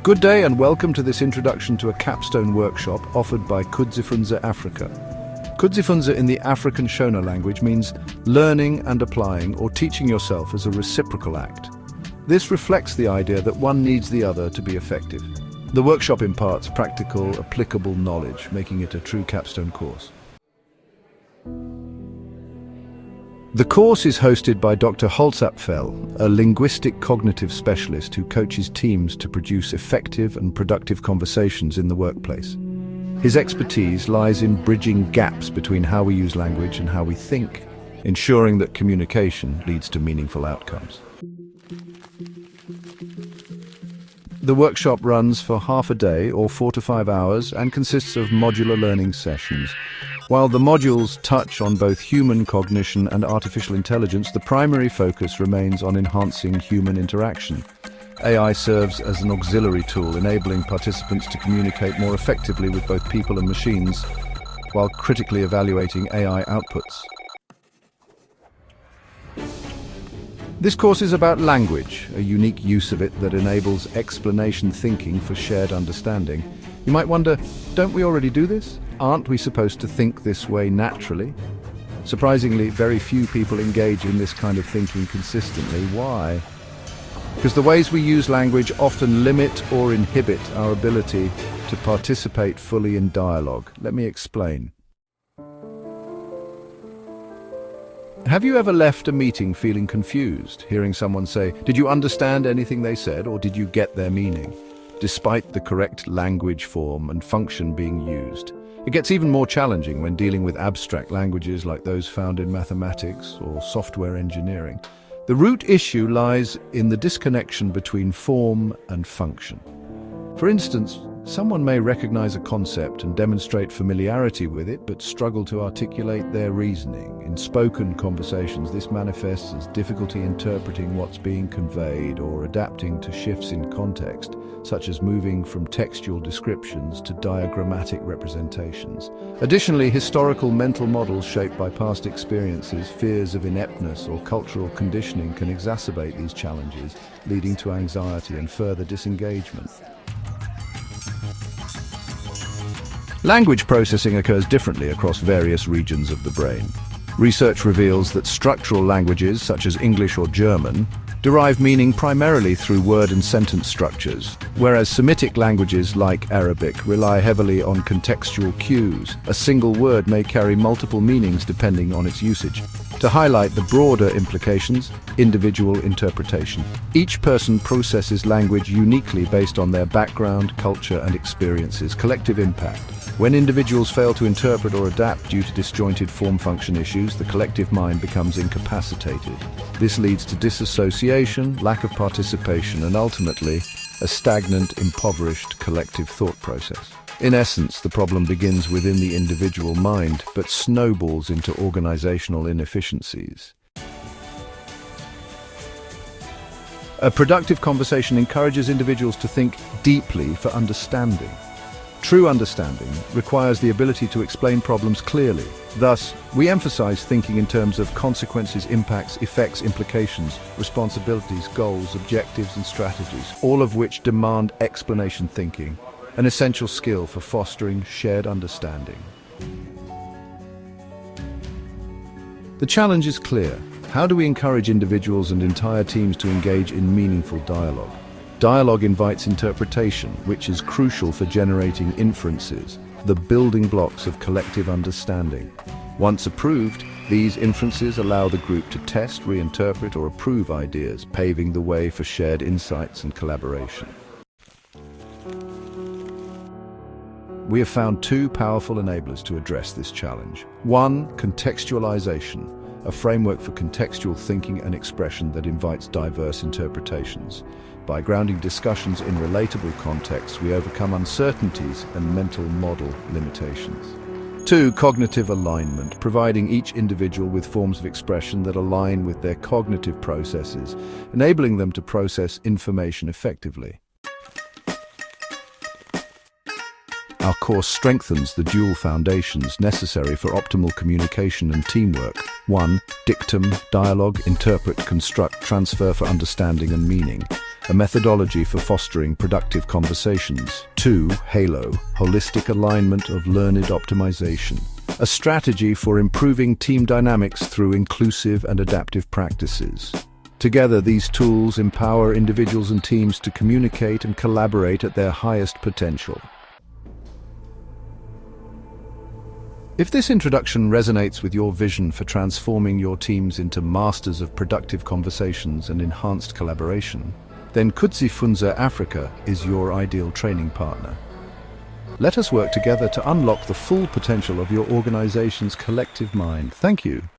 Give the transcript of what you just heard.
Good day and welcome to this introduction to a capstone workshop offered by Kudzifunze Africa. Kudzifunze in the African Shona language means learning and applying or teaching yourself as a reciprocal act. This reflects the idea that one needs the other to be effective. The workshop imparts practical, applicable knowledge, making it a true capstone course. The course is hosted by Dr. Holzapfel, a linguistic cognitive specialist who coaches teams to produce effective and productive conversations in the workplace. His expertise lies in bridging gaps between how we use language and how we think, ensuring that communication leads to meaningful outcomes. The workshop runs for half a day or 4 to 5 hours and consists of modular learning sessions. While the modules touch on both human cognition and artificial intelligence, the primary focus remains on enhancing human interaction. AI serves as an auxiliary tool, enabling participants to communicate more effectively with both people and machines, while critically evaluating AI outputs. This course is about language, a unique use of it that enables explanation thinking for shared understanding. You might wonder, don't we already do this? Aren't we supposed to think this way naturally? Surprisingly, very few people engage in this kind of thinking consistently. Why? Because the ways we use language often limit or inhibit our ability to participate fully in dialogue. Let me explain. Have you ever left a meeting feeling confused, hearing someone say, "Did you understand anything they said, or did you get their meaning?" Despite the correct language form and function being used. It gets even more challenging when dealing with abstract languages like those found in mathematics or software engineering. The root issue lies in the disconnection between form and function. For instance, someone may recognize a concept and demonstrate familiarity with it, but struggle to articulate their reasoning. In spoken conversations, this manifests as difficulty interpreting what's being conveyed or adapting to shifts in context, such as moving from textual descriptions to diagrammatic representations. Additionally, historical mental models shaped by past experiences, fears of ineptness, or cultural conditioning can exacerbate these challenges, leading to anxiety and further disengagement. Language processing occurs differently across various regions of the brain. Research reveals that structural languages, such as English or German, derive meaning primarily through word and sentence structures, whereas Semitic languages like Arabic rely heavily on contextual cues. A single word may carry multiple meanings depending on its usage. To highlight the broader implications, individual interpretation. Each person processes language uniquely based on their background, culture, and experiences. Collective impact. When individuals fail to interpret or adapt due to disjointed form-function issues, the collective mind becomes incapacitated. This leads to disassociation, lack of participation, and ultimately, a stagnant, impoverished collective thought process. In essence, the problem begins within the individual mind, but snowballs into organizational inefficiencies. A productive conversation encourages individuals to think deeply for understanding. True understanding requires the ability to explain problems clearly. Thus, we emphasize thinking in terms of consequences, impacts, effects, implications, responsibilities, goals, objectives, and strategies, all of which demand explanation thinking, an essential skill for fostering shared understanding. The challenge is clear. How do we encourage individuals and entire teams to engage in meaningful dialogue? Dialogue invites interpretation, which is crucial for generating inferences, the building blocks of collective understanding. Once approved, these inferences allow the group to test, reinterpret, or approve ideas, paving the way for shared insights and collaboration. We have found 2 powerful enablers to address this challenge. 1, contextualization, a framework for contextual thinking and expression that invites diverse interpretations. By grounding discussions in relatable contexts, we overcome uncertainties and mental model limitations. 2, cognitive alignment, providing each individual with forms of expression that align with their cognitive processes, enabling them to process information effectively. Our course strengthens the dual foundations necessary for optimal communication and teamwork. 1, dictum, dialogue, interpret, construct, transfer for understanding and meaning. a methodology for fostering productive conversations. 2. Halo, holistic alignment of learned optimization, a strategy for improving team dynamics through inclusive and adaptive practices. Together, these tools empower individuals and teams to communicate and collaborate at their highest potential. If this introduction resonates with your vision for transforming your teams into masters of productive conversations and enhanced collaboration, then Kudzifunze Africa is your ideal training partner. Let us work together to unlock the full potential of your organization's collective mind. Thank you.